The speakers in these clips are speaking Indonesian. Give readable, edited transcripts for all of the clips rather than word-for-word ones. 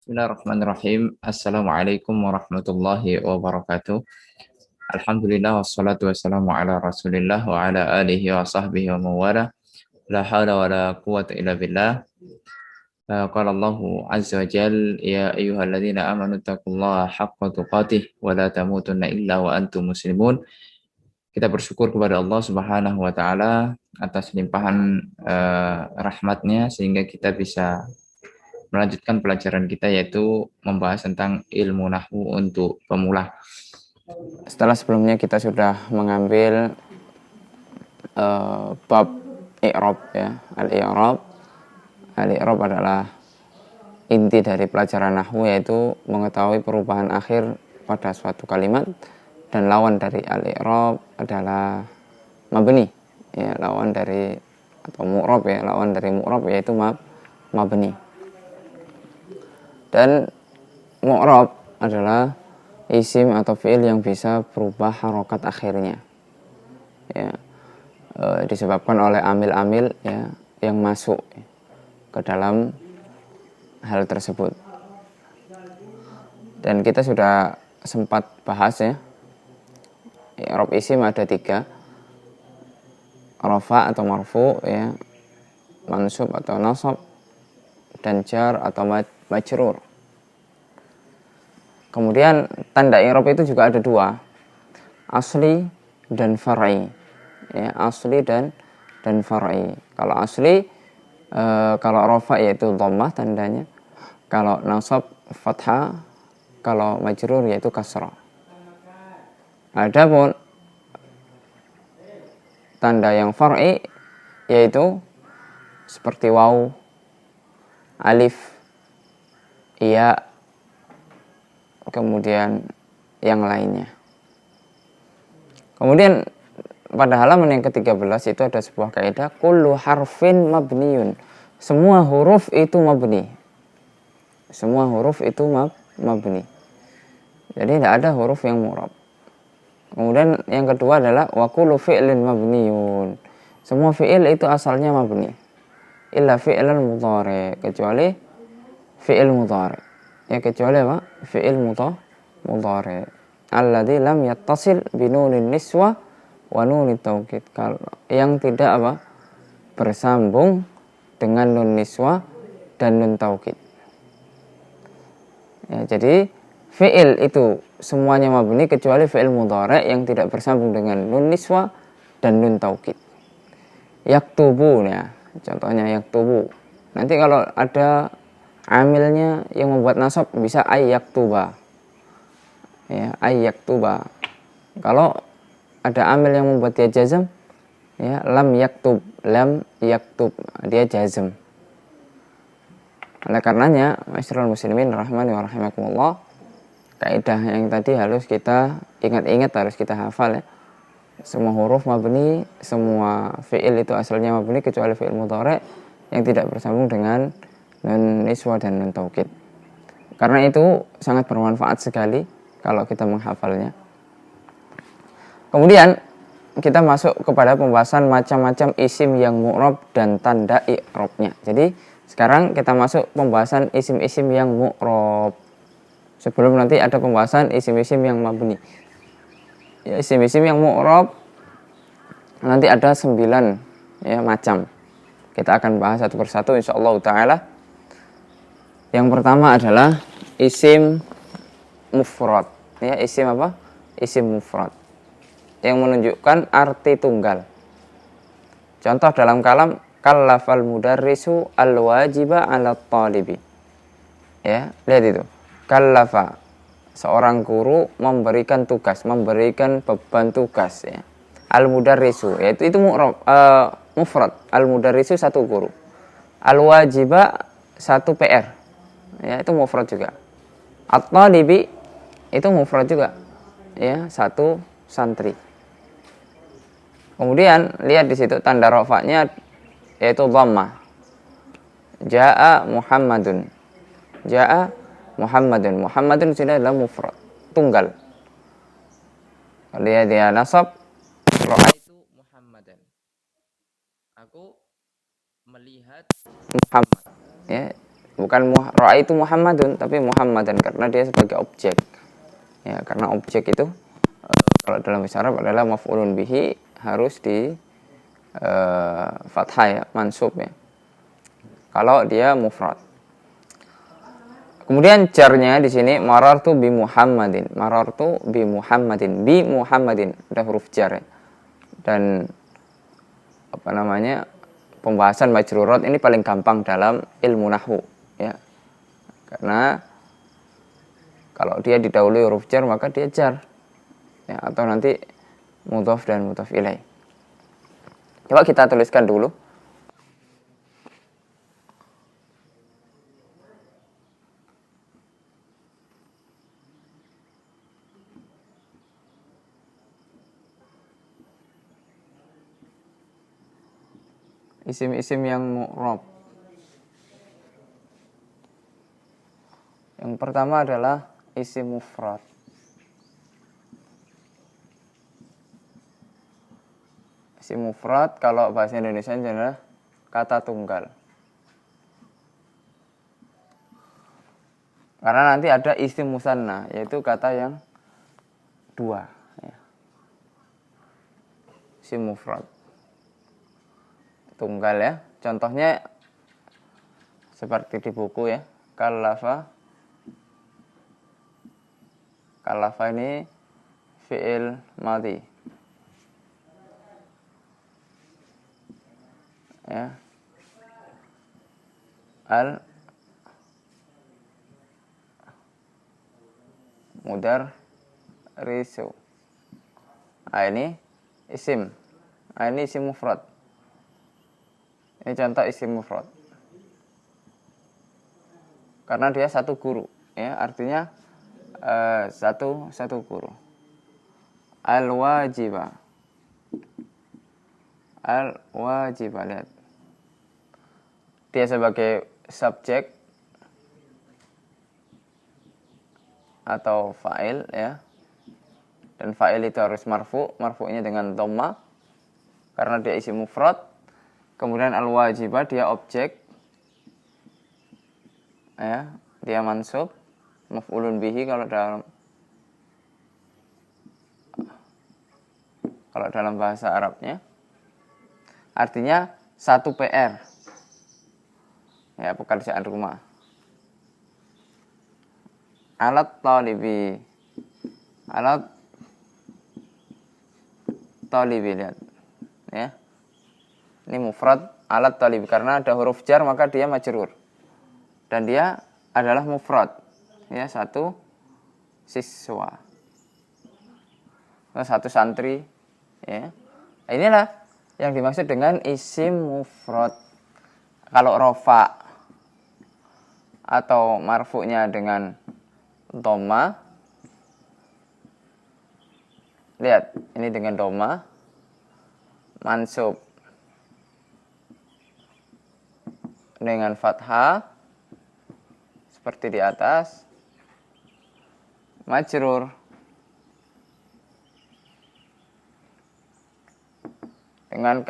Bismillahirrahmanirrahim. Assalamualaikum warahmatullahi wabarakatuh. Alhamdulillah wassalatu wassalamu ala Rasulillah wa ala alihi wa sahbihi wa mawala. La haula wa la quwwata illa billah. Qala Allahu azza wa jal ya ayyuhalladzina amanu taqullaha haqqa tuqatih wa la tamutunna illa wa antum muslimun. Kita bersyukur kepada Allah Subhanahu wa taala atas limpahan rahmatnya sehingga kita bisa melanjutkan pelajaran kita yaitu membahas tentang ilmu nahwu untuk pemula. Setelah sebelumnya kita sudah mengambil bab i'rab ya. Al-i'rab adalah inti dari pelajaran nahwu, yaitu mengetahui perubahan akhir pada suatu kalimat, dan lawan dari al-i'rab adalah mabni ya, lawan dari atau mu'rab ya, lawan dari mu'rab yaitu mabni. Dan mu'rab adalah isim atau fi'il yang bisa berubah harokat akhirnya ya, disebabkan oleh amil-amil ya yang masuk ke dalam hal tersebut. Dan kita sudah sempat bahas ya, i'rab isim ada 3, rafa atau marfu ya, mansub atau nasab, dan jar atau majrur. Kemudian tanda i'rab itu juga ada 2, asli dan far'i ya, asli dan far'i. Kalau asli kalau rafa yaitu dhammah tandanya, kalau nasab fathah, kalau majrur yaitu kasrah. Adapun tanda yang far'i yaitu seperti waw, alif, iya, kemudian yang lainnya. Kemudian pada halaman yang ke-13 itu ada sebuah kaidah, kullu harfin mabniyun. Semua huruf itu mabni. Semua huruf itu mabni. Jadi tidak ada huruf yang mu'rab. Kemudian yang kedua adalah wa kullu fi'lin mabniyun. Semua fi'il itu asalnya mabni. Illa fi'lan mudhari, kecuali fi'il mudhari. Ya, kecuali apa? Fi'il mudhari. Alladzi lam yattasil binunin niswa wa nunit taukid. Kalau yang tidak apa? Bersambung dengan nun niswa dan nun taukid. Ya, jadi fi'il itu semuanya mabni kecuali fi'il mudhari yang tidak bersambung dengan nun niswa dan nun taukid. Yaktubu ya, contohnya yaktubu. Nanti kalau ada amilnya yang membuat nasab bisa ayyaktuba. Ya, ayyaktuba. Kalau ada amil yang membuat dia jazm ya, lam yaktub, dia jazm. Oleh karenanya, ma'asyiral muslimin rahimani wa rahimakumullah, kaidah yang tadi harus kita ingat-ingat, harus kita hafal ya. Semua huruf mabni, semua fi'il itu asalnya mabni kecuali fi'il mudhari yang tidak bersambung dengan nun niswa dan nun taukid. Karena itu sangat bermanfaat sekali kalau kita menghafalnya. Kemudian kita masuk kepada pembahasan macam-macam isim yang mu'rab dan tanda i'rabnya. Jadi sekarang kita masuk pembahasan isim-isim yang mu'rab. Sebelum nanti ada pembahasan isim-isim yang mabni. Ya, isim-isim yang mu'rab nanti ada 9 ya macam. Kita akan bahas satu persatu insyaallah taala. Yang pertama adalah isim mufrad. Ya, isim apa? Isim mufrad yang menunjukkan arti tunggal. Contoh dalam kalam, kallafal mudarrisu al-wajiba 'ala talibi. Ya, lihat itu. Kallafa, seorang guru memberikan tugas, memberikan beban tugas ya. Al-mudarrisu, yaitu itu mufrad. Al-mudarrisu satu guru. Al-wajiba satu PR. Ya, itu mufrad juga. At-talibi itu mufrad juga. Ya, satu santri. Kemudian lihat di situ tanda rafa'nya yaitu dhammah. Jaa Muhammadun. Jaa Muhammadun. Muhammadun sudah adalah mufrad, tunggal. Lihat dia nasab, ra'aitu Muhammadan. Aku melihat Muhammad. Ya, bukan ra'aitu Muhammadun, tapi Muhammadan karena dia sebagai objek. Ya, karena objek itu kalau dalam bahasa Arab adalah maf'ulun bihi, harus di fathah ya, mansub ya. Kalau dia mufrad. Kemudian jarnya di sini marartu bi Muhammadin. Marartu bi Muhammadin. Bi Muhammadin ada huruf jar ya. Dan pembahasan majrurat ini paling gampang dalam ilmu nahwu ya. Karena kalau dia didahului huruf jar maka dia jar. Ya, atau nanti mudhaf dan mudhaf ilaih. Coba kita tuliskan dulu. Isim-isim yang mu'rab. Yang pertama adalah isim mufrad. Isim mufrad kalau bahasa Indonesia adalah kata tunggal. Karena nanti ada isim musanna, yaitu kata yang dua ya. Isim mufrad tunggal ya. Contohnya seperti di buku ya. Kallafa ini fi'il madhi ya. Al mudar risu. Ini isim. Ini isim mufrad. Ini contoh isim mufrad. Karena dia satu guru, ya, artinya satu guru. Al-wajibah. Al-wajibah, lihat. Dia sebagai subjek atau fa'il ya. Dan fa'il itu harus marfu'nya dengan dhamma karena dia isim mufrad. Kemudian al-wajibah dia objek ya, dia mansub, maf'ulun bihi kalau dalam bahasa Arabnya. Artinya satu PR. Ya, pekerjaan rumah. Alat talibi. Alat talibi, lihat. Ya. Ini mufrad alat talib karena ada huruf jar maka dia majrur. Dan dia adalah mufrad. Ya, satu siswa. Satu santri, ya. Inilah yang dimaksud dengan isim mufrad. Kalau rofa atau marfu'nya dengan dhamma, lihat, ini dengan dhamma, mansub dengan fathah seperti di atas, majrur dengan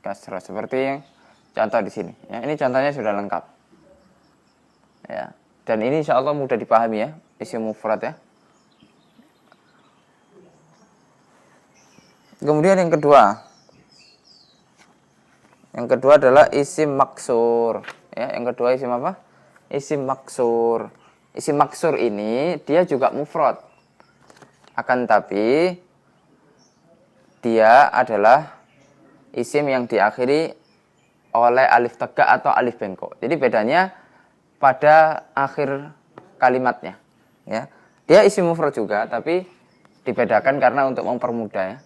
kasrah seperti yang contoh di sini ya. Ini contohnya sudah lengkap ya, dan ini insya Allah mudah dipahami ya, isim mufrad ya. Kemudian yang kedua adalah isim maksur ya. Yang kedua isim apa? Isim maksur. Isim maksur ini dia juga mufrad, akan tapi dia adalah isim yang diakhiri oleh alif tegak atau alif bengkok. Jadi bedanya pada akhir kalimatnya ya. Dia isim mufrad juga tapi dibedakan karena untuk mempermudah ya.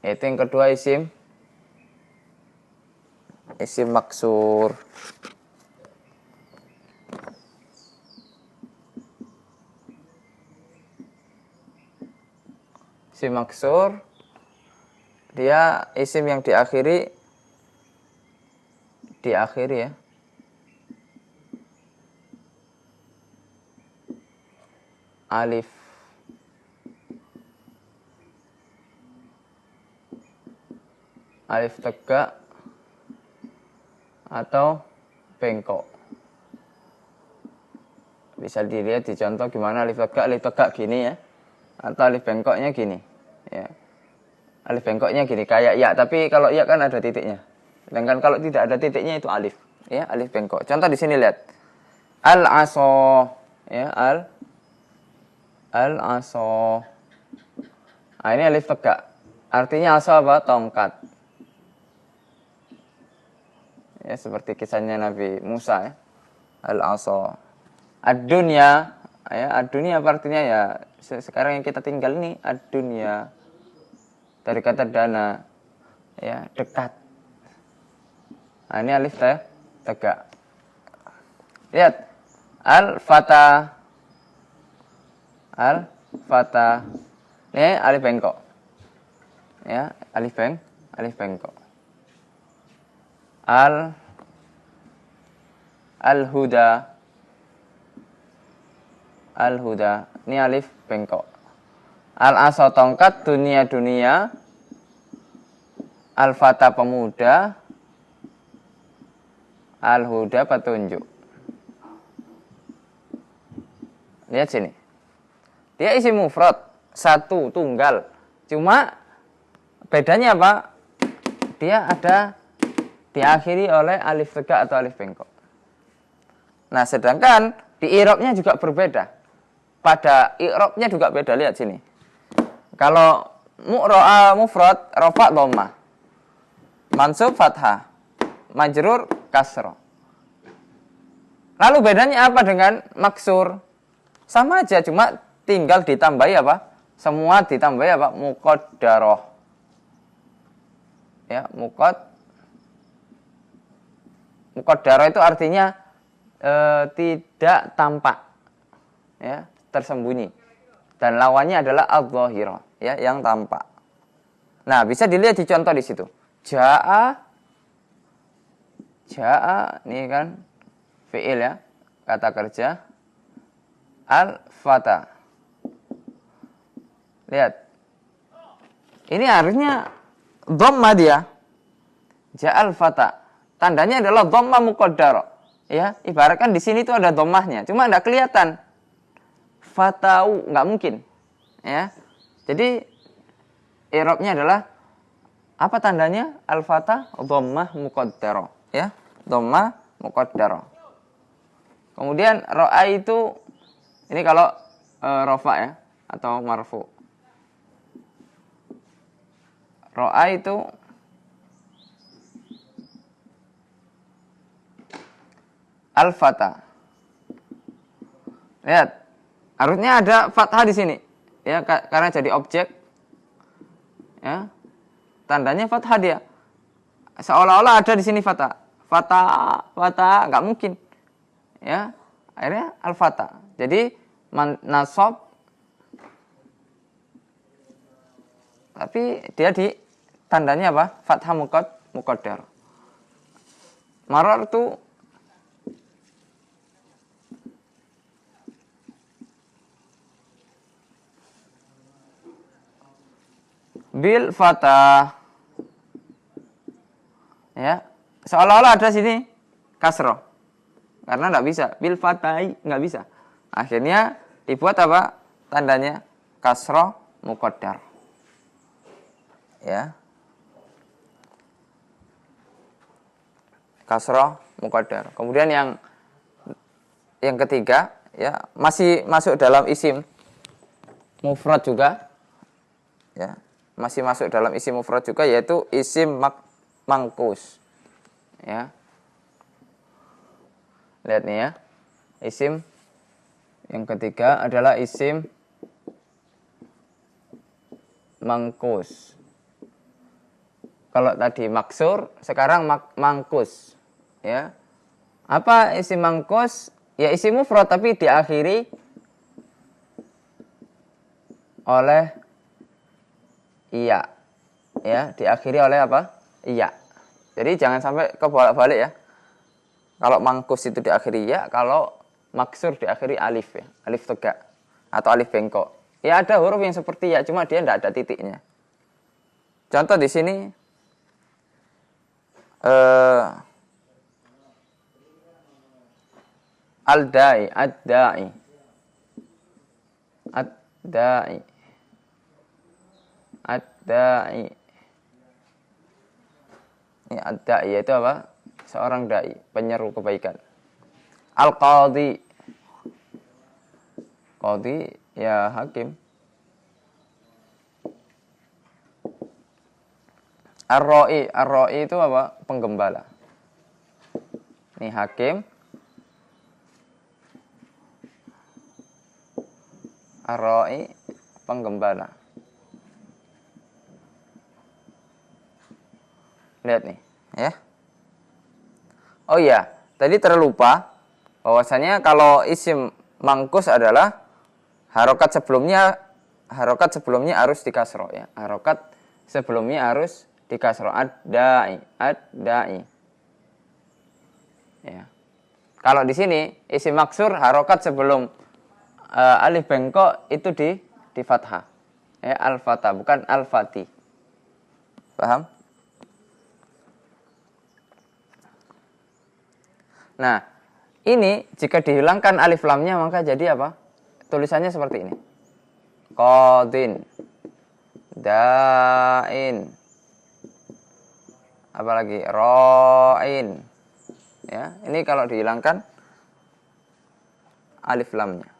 Itu yang kedua isim maksur. Isim maksur dia isim yang diakhiri ya. Alif alif tegak atau bengkok. Bisa dilihat di contoh gimana alif tegak gini ya, atau alif bengkoknya gini ya. Alif bengkoknya gini kayak ya, tapi kalau ya kan ada titiknya. Sedangkan kalau tidak ada titiknya itu alif ya, alif bengkok. Contoh di sini lihat. Al-aso ya, al-aso. Nah, ini alif tegak. Artinya aso apa? Tongkat. Ya, seperti kisahnya Nabi Musa ya. Al-aso. Ad-dunya ya, ad-dunya artinya ya sekarang yang kita tinggal ini ad-dunya. Dari kata dana ya, dekat. Nah, ini alif tegak. Lihat. Al-fata. Al-fata. Ini alif bengkok. Ya, alif bengkok. Al-huda. Al-huda. Ini alif bengkok. Al-asa tongkat, dunia. Al-fata pemuda. Al-huda petunjuk. Lihat sini. Dia isim mufrad, satu, tunggal. Cuma bedanya apa? Dia ada diakhiri oleh alif tegak atau alif bengkok. Nah, sedangkan di i'rabnya juga berbeda. Pada i'rabnya juga beda. Lihat sini. Kalau mufrad, rafa dhammah. Mansub fathah. Majrur kasrah. Lalu bedanya apa dengan maksur? Sama aja, cuma tinggal ditambahi apa? Semua ditambahi apa? Muqaddarah. Ya, muqaddarah itu artinya tidak tampak. Ya, tersembunyi. Dan lawannya adalah adh-dhahirah, ya, yang tampak. Nah, bisa dilihat di contoh di situ. Jaa ini kan fi'il ya, kata kerja. Al-fata. Lihat. Ini harusnya dhamma dia. Ja'al fata. Tandanya adalah dhamma muqaddarah. Ya, ibaratkan di sini tuh ada dhammahnya, cuma enggak kelihatan. Fatau enggak mungkin. Ya. Jadi i'rabnya adalah apa tandanya? Al-fata dhammah muqaddarah, ya. Dhammah muqaddarah. Kemudian ra'a itu ini kalau rafa ya atau marfu. Ra'a itu al-fata. Lihat, harusnya ada fathah di sini. Ya, karena jadi objek. Ya. Tandanya fathah dia. Seolah-olah ada di sini fathah. Fathah, enggak mungkin. Ya. Akhirnya al-fata. Jadi nasab, tapi dia di tandanya apa? Fathah muqaddar. Marartu bil fatah. Ya, seolah-olah ada sini kasroh. Karena enggak bisa, bil fatai enggak bisa. Akhirnya dibuat apa? Tandanya kasroh muqaddar. Ya. Kasroh muqaddar. Kemudian yang ketiga, ya, masih masuk dalam isim mufrad juga. Ya, masih masuk dalam isim mufrad juga, yaitu isim mangkus. Ya. Lihat nih ya. Isim yang ketiga adalah isim mangkus. Kalau tadi maksur, sekarang mangkus. Ya. Apa isim mangkus? Ya isim mufrad tapi diakhiri oleh iya. Ya, diakhiri oleh apa? Iya. Jadi jangan sampai kebolak-balik ya. Kalau mangkus itu diakhiri ya, kalau maksur diakhiri alif ya, alif tegak atau alif bengkok. Ya ada huruf yang seperti ya, cuma dia tidak ada titiknya. Contoh di sini Al-da'i, ad-da'i, ad-da'i, ad-da'i. Ini ad-da'i itu apa? Seorang da'i, penyeru kebaikan. Al-qadhi, qadhi ya hakim. Ar-ra'i, ar-ra'i itu apa? Penggembala. Ini hakim. Ar-ra'i, penggembala. Lihat nih, ya. Oh iya, tadi terlupa bahwasanya kalau isim mangkus adalah harokat sebelumnya harus dikasro, ya. Harokat sebelumnya harus dikasro. Ad-da'i, ad-da'i. Ya. Kalau di sini isim maksur harokat sebelum alif bengkok itu di fathah. Ya, al-fatah bukan al-fati. Paham? Nah, ini jika dihilangkan alif lamnya maka jadi apa? Tulisannya seperti ini. Qadin, da'in, apalagi ra'in. Ya, ini kalau dihilangkan alif lamnya.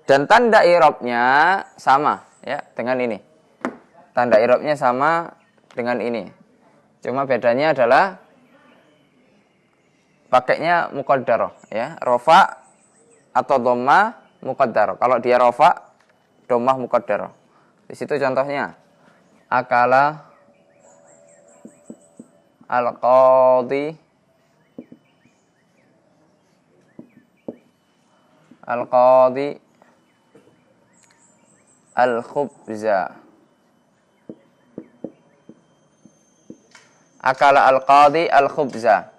Dan tanda i'rabnya sama ya dengan ini. Tanda i'rabnya sama dengan ini. Cuma bedanya adalah pakainya muqaddarah ya, rofa atau dhammah muqaddarah. Kalau dia rofa, dhammah muqaddarah. Di situ contohnya akala al-qadhi, al-qadhi al-khubza. Akala al-qadhi al-khubza.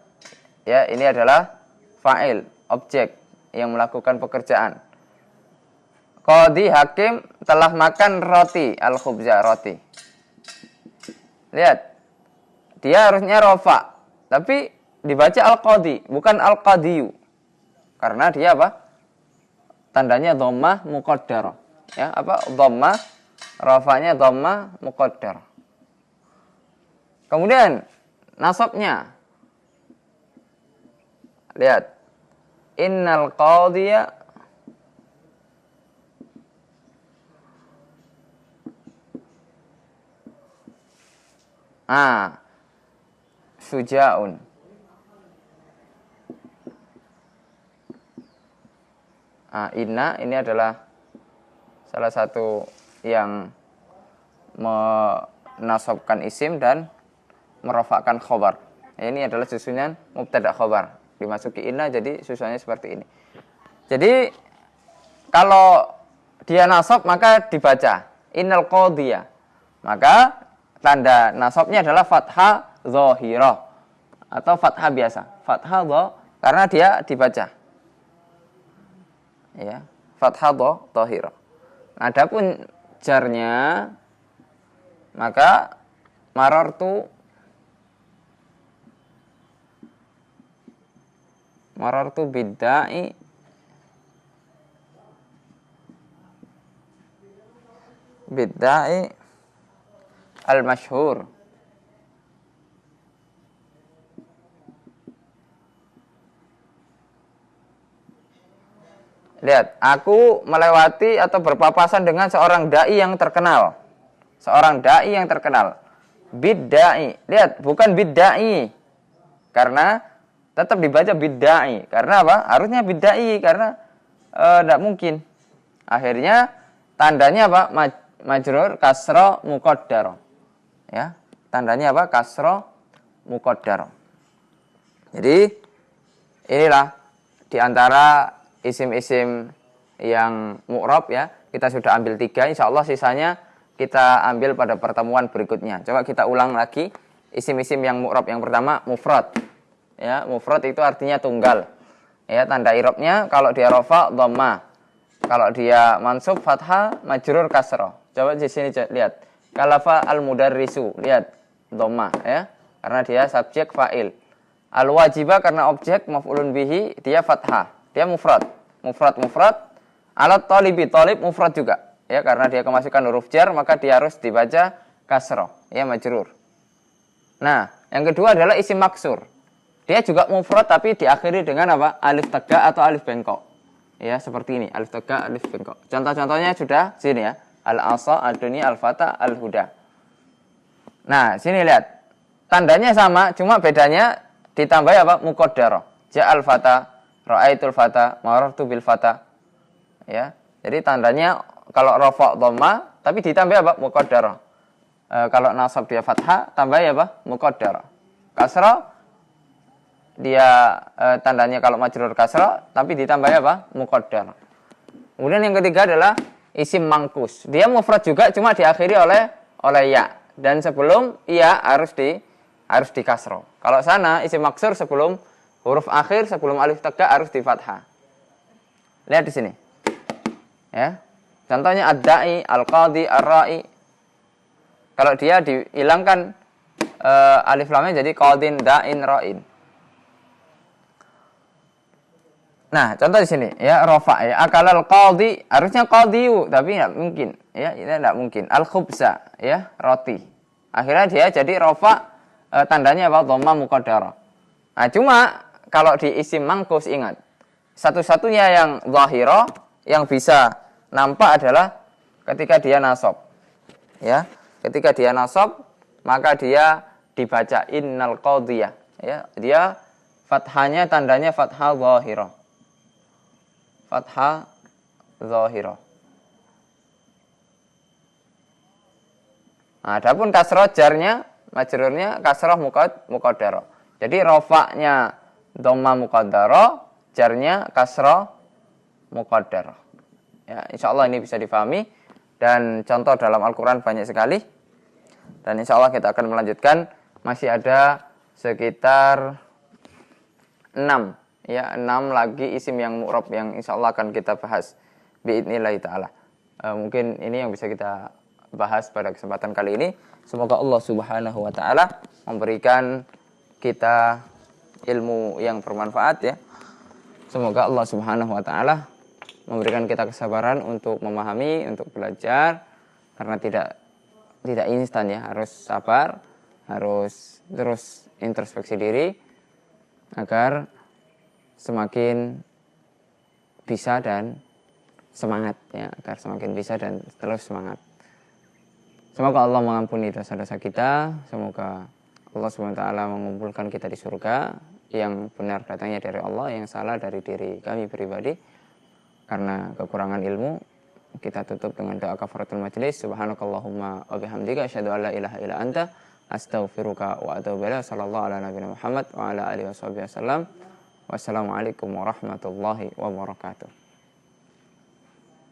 Ya, ini adalah fa'il, objek yang melakukan pekerjaan. Qadhi hakim telah makan roti, al-khubza, roti. Lihat. Dia harusnya rofa, tapi dibaca al-qadhi, bukan al-qadhiyu. Karena dia apa? Tandanya dhammah muqaddarah. Ya, apa? Dhammah, rafanya dhammah muqaddarah. Kemudian nasabnya. Lihat. Innal qadhiya syuja'un. Inna ini adalah salah satu yang menasabkan isim dan merofakkan khobar. Ini adalah susunan mubtada khobar. Dimasuki inna jadi susunannya seperti ini. Jadi kalau dia nasab maka dibaca innal qadhiya. Maka tanda nasabnya adalah fathah dhahirah atau fathah biasa. Fathah dhah karena dia dibaca. Ya, fathah dhahirah. Adapun jarnya maka marartu bidda'i al-masyhur. Lihat, aku melewati atau berpapasan dengan seorang dai yang terkenal. Seorang dai yang terkenal. Bidda'i. Lihat, bukan bidda'i. Karena tetap dibaca bidda'i. Karena apa? Harusnya bidda'i karena tidak mungkin. Akhirnya tandanya apa? Majrur kasra muqaddar. Ya, tandanya apa? Kasra muqaddar. Jadi inilah diantara isim-isim yang mu'rab ya. Kita sudah ambil 3, insyaallah sisanya kita ambil pada pertemuan berikutnya. Coba kita ulang lagi isim-isim yang mu'rab. Yang pertama mufrad. Ya, mufrad itu artinya tunggal. Ya, tanda i'rabnya kalau dia rafa dhammah. Kalau dia mansub fathah, majrur kasrah. Coba di sini lihat. Kalafa al-mudarrisu, lihat dhammah ya. karena dia subjek fa'il. Al-wajibah karena objek maf'ulun bihi dia fathah. Dia mufrad. Mufrad. Alat talibi, talib mufrad juga. Ya, karena dia kemasukan huruf jar maka dia harus dibaca kasroh, ya majrur. Nah, yang kedua adalah isim maksur. Dia juga mufrad tapi diakhiri dengan apa? Alif tegak atau alif bengkok. Ya, seperti ini, alif tegak, alif bengkok. Contoh-contohnya sudah sini ya. Al-asa, ad-dunya, al-fata, al-huda. Nah, sini lihat. Tandanya sama, cuma bedanya ditambah apa? Muqaddarah. Ja'al fata, ra'aitul fata, marartu bil fata. Ya. Jadi tandanya kalau rafa' dhamma tapi ditambah apa? Muqaddarah. Kalau nasab dia fathah, tambah ya apa? Muqaddarah. Kasrah dia tandanya kalau majrur kasrah tapi ditambah apa? Muqaddarah. Kemudian yang ketiga adalah isim mangkus. Dia mufrad juga cuma diakhiri oleh ya dan sebelum ya harus di kasrah. Kalau sana isim maksur sebelum huruf akhir sebelum alif tegak harus di fathah. Lihat di sini. Ya. Contohnya ad-da'i, al-qadhi, ar-ra'i. Kalau dia dihilangkan alif lamnya jadi qadin, da'in, ra'in. Nah, contoh di sini ya, rafa ya. Akalal qadhi, harusnya qadhiyu, tapi enggak mungkin. Ya, ini enggak mungkin. Al-khubza ya, roti. Akhirnya dia jadi rafa tandanya apa? Dhamma muqaddarah. Nah, cuma kalau di isim mangkus ingat, satu-satunya yang zahirah yang bisa nampak adalah ketika dia nasab. Ya, ketika dia nasab maka dia dibaca innal qadhiyah. Ya, dia fathahnya tandanya fathah zahirah. Fathah zahirah. Nah, adapun kasrah jarnya, majrurnya kasrah muqaddarah. Jadi rafa'nya dhamma muqaddarah, jarnya kasrah muqaddarah. Ya, insyaallah ini bisa difahami dan contoh dalam Al-Qur'an banyak sekali. Dan insyaallah kita akan melanjutkan, masih ada sekitar 6 lagi isim yang mu'rab yang insyaallah akan kita bahas biidznillah taala. Mungkin ini yang bisa kita bahas pada kesempatan kali ini. Semoga Allah Subhanahu wa taala memberikan kita ilmu yang bermanfaat ya. Semoga Allah Subhanahu wa taala memberikan kita kesabaran untuk memahami, untuk belajar, karena tidak instan ya, harus sabar, harus terus introspeksi diri agar semakin bisa dan semangat ya, agar semakin bisa dan terus semangat. Semoga Allah mengampuni dosa-dosa kita, semoga Allah SWT mengumpulkan kita di surga, yang benar datangnya dari Allah, yang salah dari diri kami pribadi. Karena kekurangan ilmu, kita tutup dengan doa kafaratul majlis. Subhanakallahumma wa bihamdika asyhadu an la ilaha illa anta astaghfiruka wa atubu ilaik. Sallallahu ala nabiyina Muhammad wa ala alihi wasallam. Wassalamualaikum warahmatullahi wabarakatuh.